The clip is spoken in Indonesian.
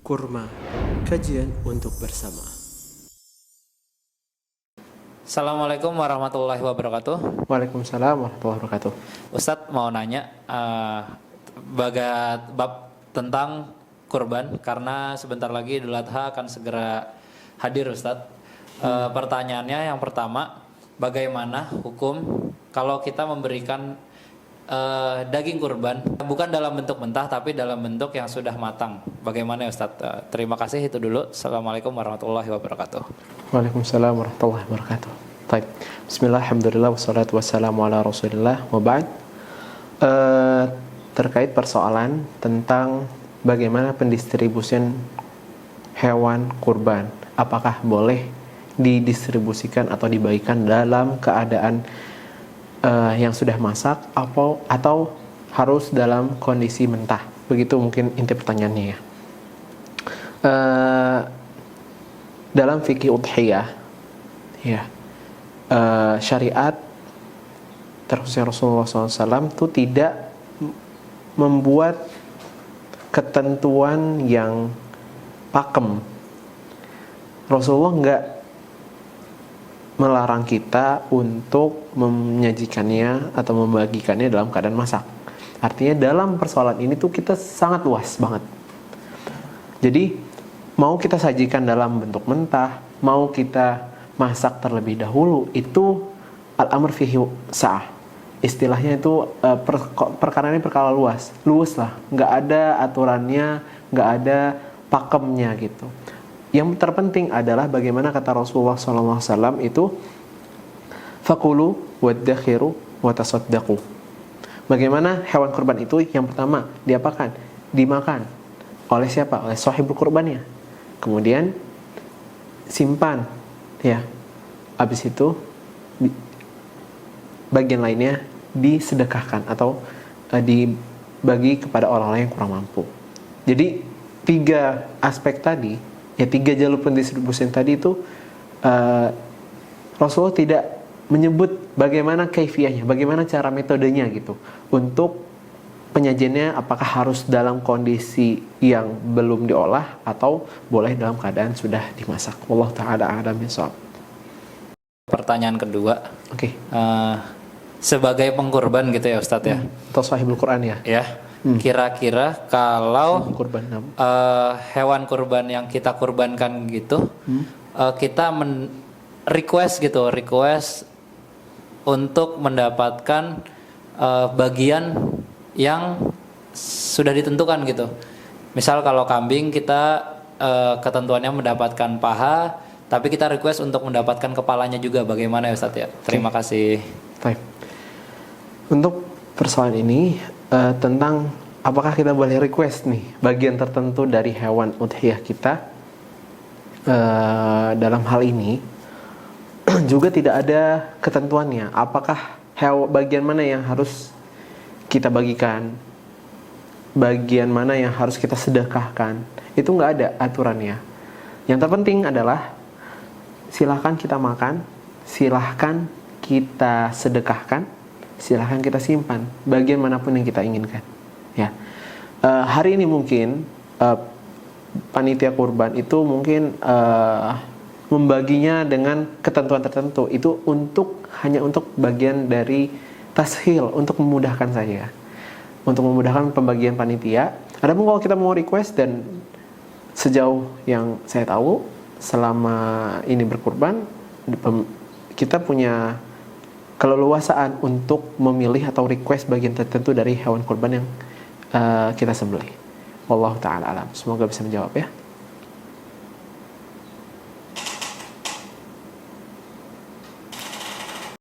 Kurma, kajian untuk bersama. Assalamualaikum warahmatullahi wabarakatuh. Waalaikumsalam warahmatullahi wabarakatuh. Ustadz mau nanya bab tentang kurban karena sebentar lagi Idul Adha akan segera hadir, Ustadz. Pertanyaannya yang pertama, bagaimana hukum kalau kita memberikan daging kurban bukan dalam bentuk mentah tapi dalam bentuk yang sudah matang? Bagaimana ya, Ustadz? Terima kasih, itu dulu. Assalamualaikum warahmatullahi wabarakatuh. Waalaikumsalam warahmatullahi wabarakatuh. Baik. Bismillah, alhamdulillah, wassalatu wassalamu ala rasulillah, wa ba'd. Terkait persoalan tentang bagaimana pendistribusian hewan kurban, apakah boleh didistribusikan atau dibagikan dalam keadaan yang sudah masak atau harus dalam kondisi mentah? Begitu mungkin inti pertanyaannya ya. Dalam fikih udhiyah ya, syariat terkhususnya Rasulullah SAW itu tidak membuat ketentuan yang pakem. Rasulullah nggak melarang kita untuk menyajikannya atau membagikannya dalam keadaan masak. Artinya dalam persoalan ini tuh kita sangat luas banget. Jadi mau kita sajikan dalam bentuk mentah, mau kita masak terlebih dahulu, itu al-amr fihi sa'ah. Istilahnya itu perkara ini perkara luas lah, nggak ada aturannya, nggak ada pakemnya gitu. Yang terpenting adalah bagaimana kata Rasulullah SAW itu, fakulu waddakhiru watasaddaqu. Bagaimana hewan kurban itu yang pertama diapakan? Dimakan oleh siapa? Oleh sahibul kurbannya. Kemudian simpan ya. Habis itu bagian lainnya disedekahkan atau dibagi kepada orang-orang yang kurang mampu. Jadi 3 aspek tadi, ya 3 jalur pendistribusian tadi itu Rasulullah tidak menyebut bagaimana kaifiyahnya, bagaimana cara metodenya gitu untuk penyajiannya, apakah harus dalam kondisi yang belum diolah atau boleh dalam keadaan sudah dimasak. Wallahu ta'ala a'lam bishawab. Pertanyaan kedua, Oke. Sebagai pengkurban gitu ya, Ustadz ya, Atau sahibul Quran ya. ya. Kira-kira kalau Kurban hewan kurban yang kita kurbankan gitu, kita request untuk mendapatkan bagian yang sudah ditentukan gitu. Misal kalau kambing kita ketentuannya mendapatkan paha, tapi kita request untuk mendapatkan kepalanya juga. Bagaimana ya, Ustadz ya? Terima kasih. Baik. Untuk persoalan ini tentang apakah kita boleh request nih bagian tertentu dari hewan udhiyah kita, dalam hal ini juga tidak ada ketentuannya. Apakah bagian mana yang harus kita bagikan, bagian mana yang harus kita sedekahkan, itu nggak ada aturannya. Yang terpenting adalah silahkan kita makan, silahkan kita sedekahkan, silahkan kita simpan bagian manapun yang kita inginkan ya. Hari ini mungkin panitia kurban itu mungkin membaginya dengan ketentuan tertentu, itu hanya untuk bagian dari tashil, untuk memudahkan saja, untuk memudahkan pembagian panitia. Adapun kalau kita mau request, dan sejauh yang saya tahu selama ini berkurban, kita punya keleluasaan untuk memilih atau request bagian tertentu dari hewan kurban yang kita sembelih. Wallahu ta'ala alam. Semoga bisa menjawab ya.